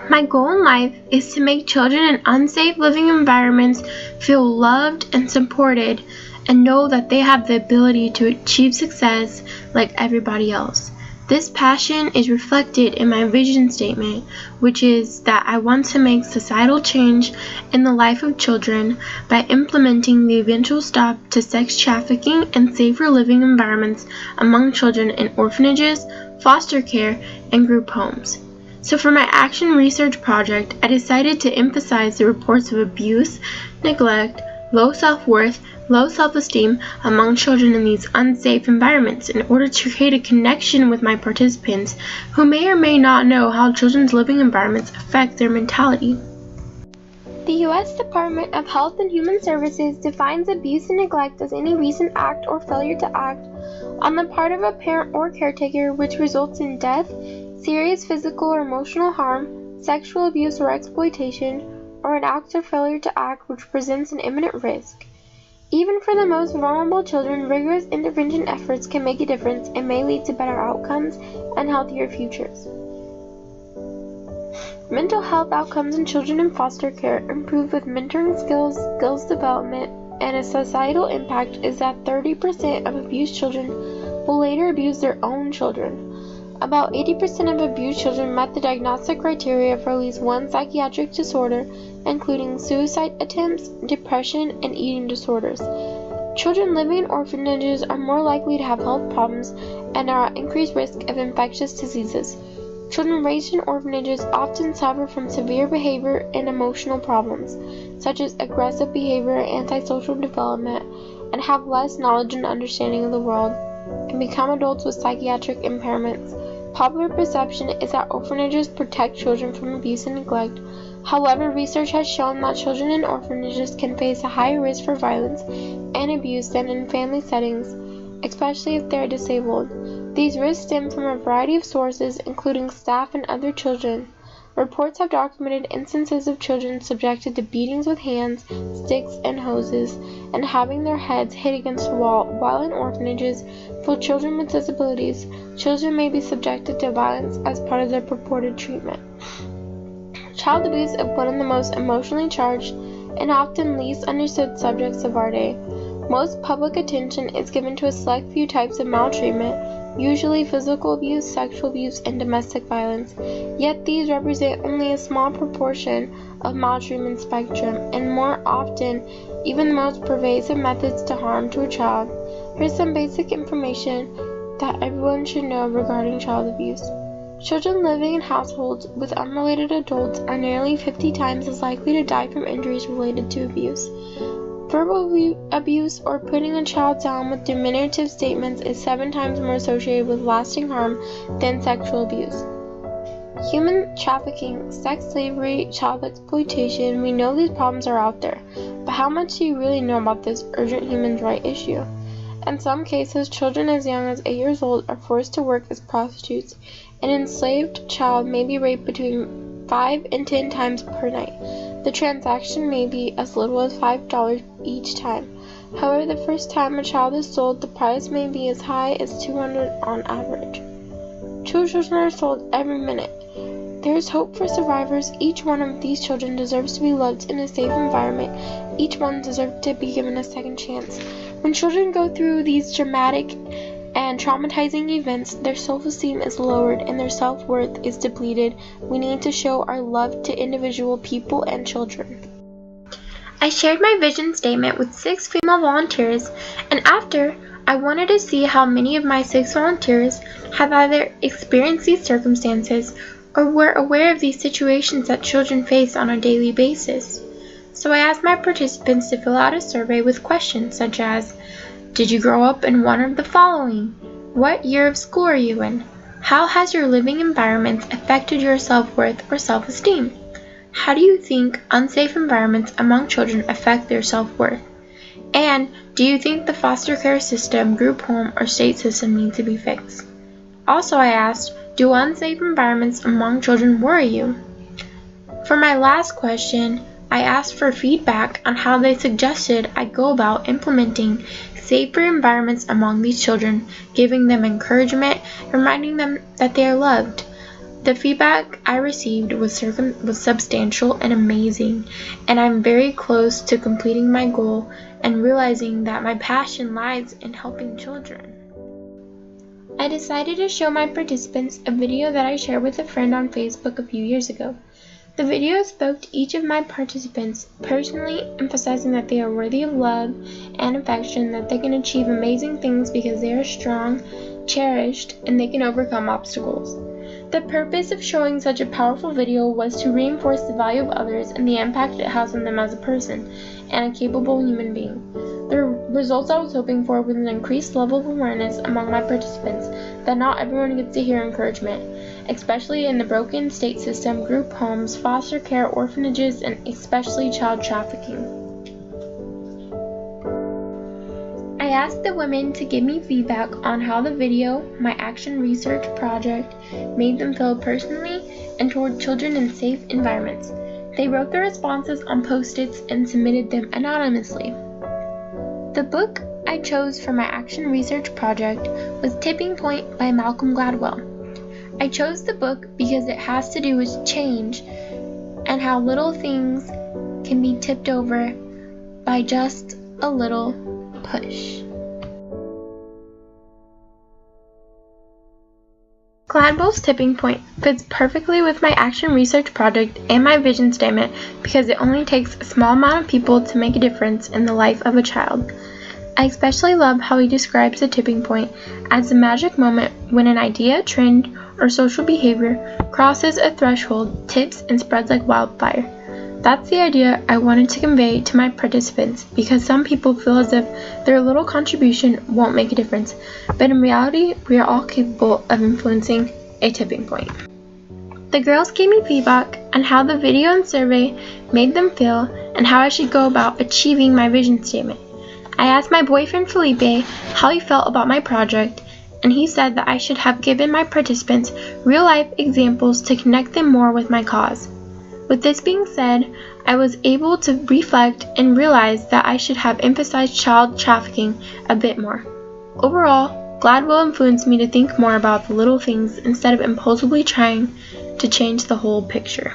My goal in life is to make children in unsafe living environments feel loved and supported and know that they have the ability to achieve success like everybody else. This passion is reflected in my vision statement, which is that I want to make societal change in the life of children by implementing the eventual stop to sex trafficking and safer living environments among children in orphanages, foster care, and group homes. So for my action research project, I decided to emphasize the reports of abuse, neglect, low self-worth, low self-esteem among children in these unsafe environments in order to create a connection with my participants who may or may not know how children's living environments affect their mentality. The U.S. Department of Health and Human Services defines abuse and neglect as any recent act or failure to act on the part of a parent or caretaker which results in death, serious physical or emotional harm, sexual abuse or exploitation, or an act or failure to act which presents an imminent risk. Even for the most vulnerable children, rigorous intervention efforts can make a difference and may lead to better outcomes and healthier futures. Mental health outcomes in children in foster care improve with mentoring skills development, and a societal impact is that 30% of abused children will later abuse their own children. About 80% of abused children met the diagnostic criteria for at least one psychiatric disorder, including suicide attempts, depression, and eating disorders. Children living in orphanages are more likely to have health problems and are at increased risk of infectious diseases. Children raised in orphanages often suffer from severe behavior and emotional problems, such as aggressive behavior and antisocial development, and have less knowledge and understanding of the world, and become adults with psychiatric impairments. Popular perception is that orphanages protect children from abuse and neglect. However, research has shown that children in orphanages can face a higher risk for violence and abuse than in family settings, especially if they are disabled. These risks stem from a variety of sources, including staff and other children. Reports have documented instances of children subjected to beatings with hands, sticks, and hoses, and having their heads hit against a wall. While in orphanages for children with disabilities, children may be subjected to violence as part of their purported treatment. Child abuse is one of the most emotionally charged and often least understood subjects of our day. Most public attention is given to a select few types of maltreatment, usually physical abuse, sexual abuse, and domestic violence. Yet these represent only a small proportion of maltreatment spectrum, and more often, even the most pervasive methods to harm to a child. Here's some basic information that everyone should know regarding child abuse. Children living in households with unrelated adults are nearly 50 times as likely to die from injuries related to abuse. Verbal abuse or putting a child down with diminutive statements is 7 times more associated with lasting harm than sexual abuse. Human trafficking, sex slavery, child exploitation, we know these problems are out there, but how much do you really know about this urgent human rights issue? In some cases, children as young as 8 years old are forced to work as prostitutes. An enslaved child may be raped between 5 and 10 times per night. The transaction may be as little as $5 each time. However, the first time a child is sold, the price may be as high as $200 on average. 2 children are sold every minute. There is hope for survivors. Each one of these children deserves to be loved in a safe environment. Each one deserves to be given a second chance. When children go through these dramatic and traumatizing events, their self-esteem is lowered and their self-worth is depleted. We need to show our love to individual people and children. I shared my vision statement with 6 female volunteers, and after, I wanted to see how many of my 6 volunteers have either experienced these circumstances or were aware of these situations that children face on a daily basis. So I asked my participants to fill out a survey with questions such as, did you grow up in one of the following? What year of school are you in? How has your living environment affected your self-worth or self-esteem? How do you think unsafe environments among children affect their self-worth? And do you think the foster care system, group home, or state system need to be fixed? Also, I asked, do unsafe environments among children worry you? For my last question, I asked for feedback on how they suggested I go about implementing safer environments among these children, giving them encouragement, reminding them that they are loved. The feedback I received was substantial and amazing, and I'm very close to completing my goal and realizing that my passion lies in helping children. I decided to show my participants a video that I shared with a friend on Facebook a few years ago. The video spoke to each of my participants, personally emphasizing that they are worthy of love and affection, that they can achieve amazing things because they are strong, cherished, and they can overcome obstacles. The purpose of showing such a powerful video was to reinforce the value of others and the impact it has on them as a person and a capable human being. The results I was hoping for was an increased level of awareness among my participants that not everyone gets to hear encouragement, especially in the broken state system, group homes, foster care, orphanages, and especially child trafficking. I asked the women to give me feedback on how the video, my action research project, made them feel personally and toward children in safe environments. They wrote their responses on Post-its and submitted them anonymously. The book I chose for my action research project was Tipping Point by Malcolm Gladwell. I chose the book because it has to do with change and how little things can be tipped over by just a little push. Gladwell's Tipping Point fits perfectly with my action research project and my vision statement because it only takes a small amount of people to make a difference in the life of a child. I especially love how he describes the tipping point as the magic moment when an idea, trend, or social behavior crosses a threshold, tips, and spreads like wildfire. That's the idea I wanted to convey to my participants because some people feel as if their little contribution won't make a difference, but in reality, we are all capable of influencing a tipping point. The girls gave me feedback on how the video and survey made them feel and how I should go about achieving my vision statement. I asked my boyfriend Felipe how he felt about my project, and he said that I should have given my participants real-life examples to connect them more with my cause. With this being said, I was able to reflect and realize that I should have emphasized child trafficking a bit more. Overall, Gladwell influenced me to think more about the little things instead of impulsively trying to change the whole picture.